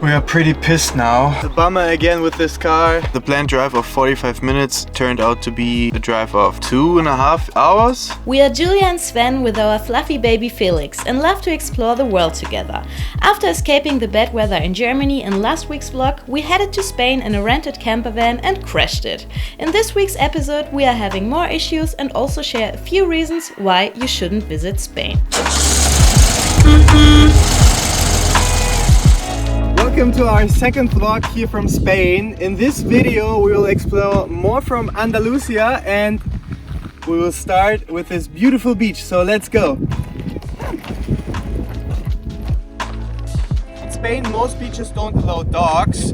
We are pretty pissed now. The bummer again with this car. The planned drive of 45 minutes turned out to be a drive of 2.5 hours. We are Julia and Sven with our fluffy baby Felix and love to explore the world together. After escaping the bad weather in Germany in last week's vlog, we headed to Spain in a rented camper van and crashed it. In this week's episode we are having more issues and also share a few reasons why you shouldn't visit Spain. Welcome to our second vlog here from Spain. In this video we will explore more from Andalusia and we will start with this beautiful beach, so let's go. In Spain most beaches don't allow dogs.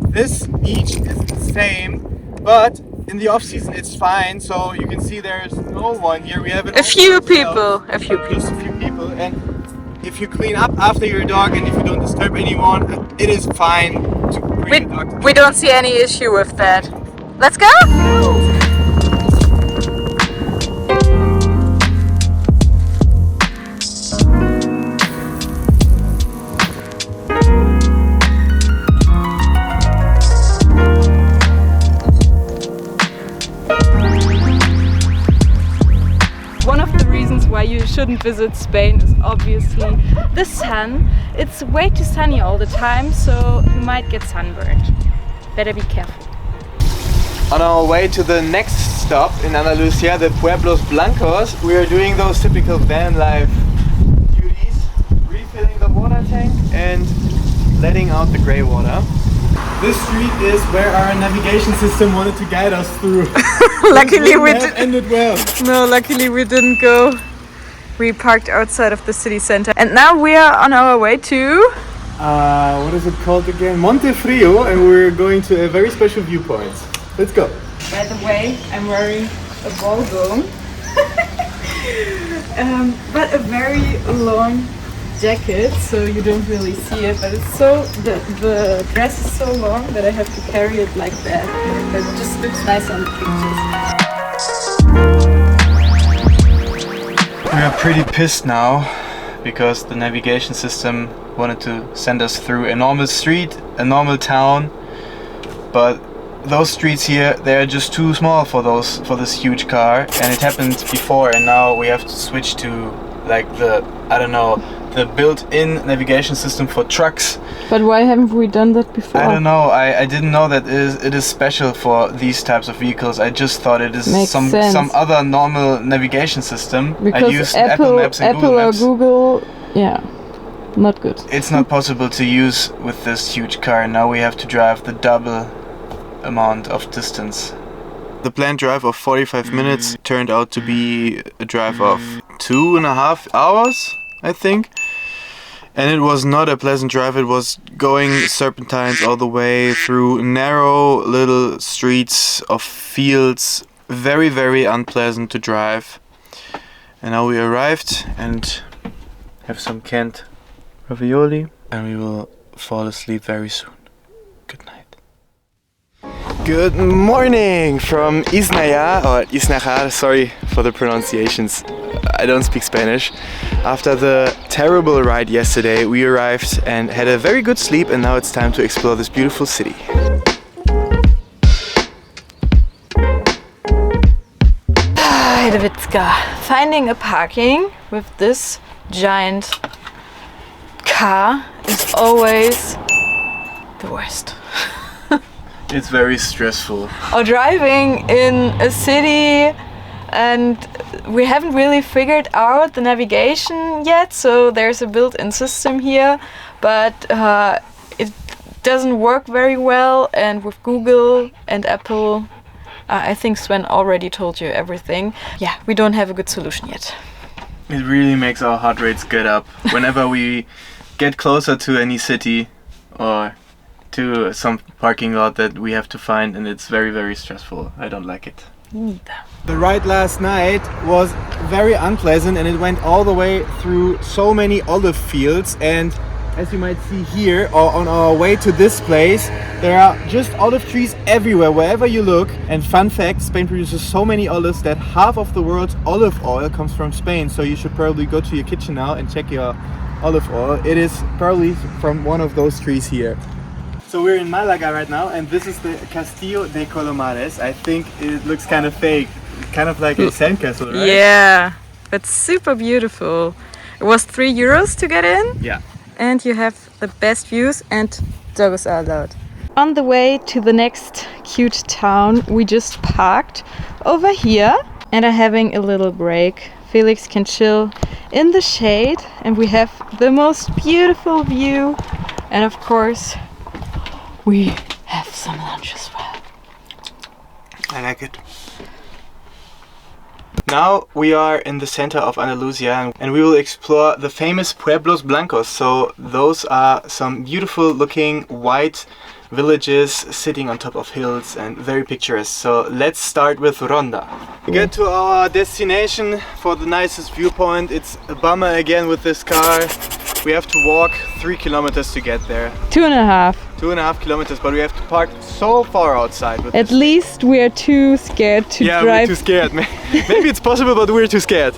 This beach is the same, but in the off season it's fine, so you can see there's no one here. We have a few people. Just a few people, and if you clean up after your dog and if you don't disturb anyone, it is fine to bring the dog. We don't see any issue with that. Let's go! One of the reasons why you shouldn't visit Spain is obviously the sun. It's way too sunny all the time, so you might get sunburned. Better be careful. On our way to the next stop in Andalusia, the Pueblos Blancos, we are doing those typical van life duties, refilling the water tank and letting out the grey water. This street is where our navigation system wanted to guide us through. Luckily we didn't. Ended well. No, luckily we didn't go. We parked outside of the city center, and now we are on our way to. What is it called again? Montefrio, and we're going to a very special viewpoint. Let's go. By the way, I'm wearing a ball gown, but a very long jacket, so you don't really see it. But it's so the dress is so long that I have to carry it like that. But it just looks nice on the pictures. We are pretty pissed now because the navigation system wanted to send us through a normal street, a normal town, but those streets here, they are just too small for this huge car, and it happened before, and now we have to switch to like the built-in navigation system for trucks. But why haven't we done that before? I don't know. I didn't know that it is special for these types of vehicles. I just thought it is some other normal navigation system. Because I used Apple Maps and Google Maps. or Google, yeah, not good. It's not possible to use with this huge car. Now we have to drive the double amount of distance. The planned drive of 45 minutes turned out to be a drive of 2.5 hours, I think. And it was not a pleasant drive. It was going serpentines all the way through narrow little streets of fields. Very, very unpleasant to drive. And now we arrived and have some canned ravioli, and we will fall asleep very soon. Good night. Good morning from Isnaya, or Isnajar, sorry for the pronunciations. I don't speak Spanish. After the terrible ride yesterday, we arrived and had a very good sleep, and now it's time to explore this beautiful city. Heidewitzka. Finding a parking with this giant car is always the worst. It's very stressful. Or driving in a city, and we haven't really figured out the navigation yet, so there's a built-in system here, but it doesn't work very well, and with Google and Apple, I think Sven already told you everything. Yeah, we don't have a good solution yet. It really makes our heart rates get up whenever we get closer to any city or to some parking lot that we have to find, and it's very, very stressful. I don't like it. Me neither. The ride last night was very unpleasant, and it went all the way through so many olive fields, and as you might see here, or on our way to this place, there are just olive trees everywhere, wherever you look. And fun fact, Spain produces so many olives that half of the world's olive oil comes from Spain, so you should probably go to your kitchen now and check your olive oil. It is probably from one of those trees here. So we're in Malaga right now, and this is the Castillo de Colomares. I think it looks kind of fake, kind of like a sandcastle, right? Yeah, but super beautiful. It was €3 to get in. Yeah. And you have the best views and dogs are allowed. On the way to the next cute town, we just parked over here and are having a little break. Felix can chill in the shade and we have the most beautiful view. And of course, we have some lunch as well. I like it. Now we are in the center of Andalusia and we will explore the famous Pueblos Blancos. So those are some beautiful looking white villages sitting on top of hills and very picturesque. So let's start with Ronda. We get to our destination for the nicest viewpoint. It's a bummer again with this car. We have to walk 3 kilometers to get there. 2.5. 2.5 kilometers, but we have to park so far outside. With At least we are too scared to drive. Yeah, we're too scared. Maybe it's possible, but we're too scared.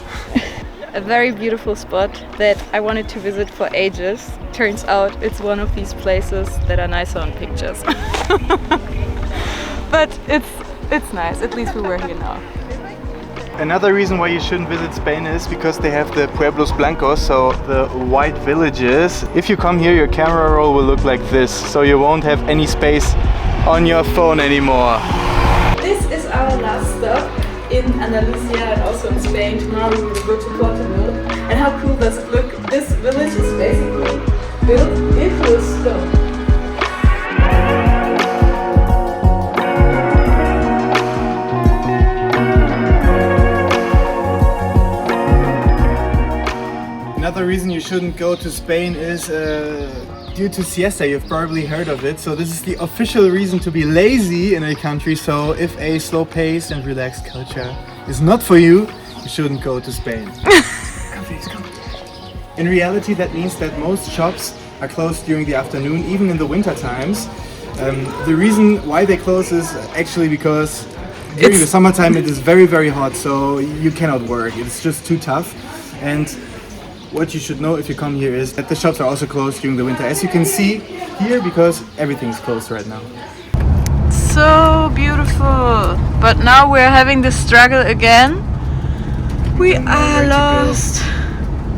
A very beautiful spot that I wanted to visit for ages. Turns out it's one of these places that are nicer on pictures. But it's nice, at least we were here now. Another reason why you shouldn't visit Spain is because they have the Pueblos Blancos, so the white villages. If you come here, your camera roll will look like this, so you won't have any space on your phone anymore. This is our last stop in Andalusia and also in Spain. Tomorrow we will go to Portugal. And how cool does it look? This village is basically built into a stone. Another reason you shouldn't go to Spain is due to siesta. You've probably heard of it. So this is the official reason to be lazy in a country. So if a slow-paced and relaxed culture is not for you, you shouldn't go to Spain. Come, please, come. In reality, that means that most shops are closed during the afternoon, even in the winter times. The reason why they close is actually because during the summertime it is very, very hot. So you cannot work. It's just too tough. And what you should know if you come here is that the shops are also closed during the winter, as you can see here, because everything is closed right now. So beautiful! But now we're having the struggle again. We are lost.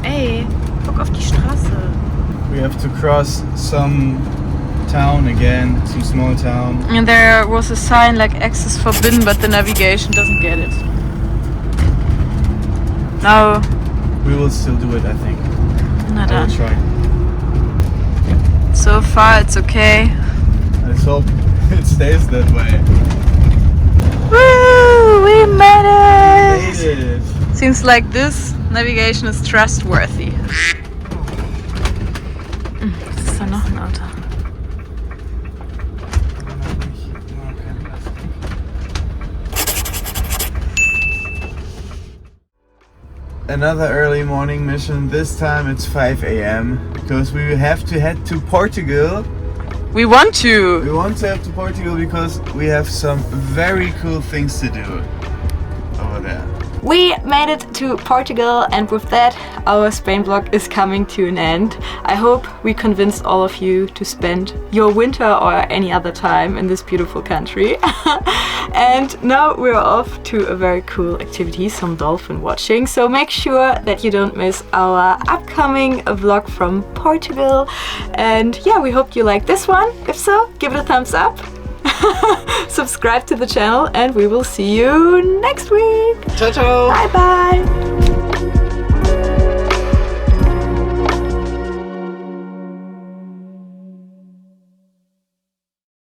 Ey, guck auf die Straße. We have to cross some town again, some small town. And there was a sign like access forbidden, but the navigation doesn't get it. Now we will still do it, I think. Na I dann. will try. So far it's okay. Let's hope it stays that way. Woo! We made it! Made it! Seems like this navigation is trustworthy. Was ist da noch ein Auto? Another early morning mission. This time it's 5 a.m. because we have to head to Portugal. We want to! We want to head to Portugal because we have some very cool things to do over there. We made it to Portugal, and with that our Spain vlog is coming to an end. I hope we convinced all of you to spend your winter or any other time in this beautiful country. And now we're off to a very cool activity, some dolphin watching. So make sure that you don't miss our upcoming vlog from Portugal. And yeah, we hope you like this one. If so, give it a thumbs up. Subscribe to the channel and we will see you next week. Ciao, ciao! Bye bye!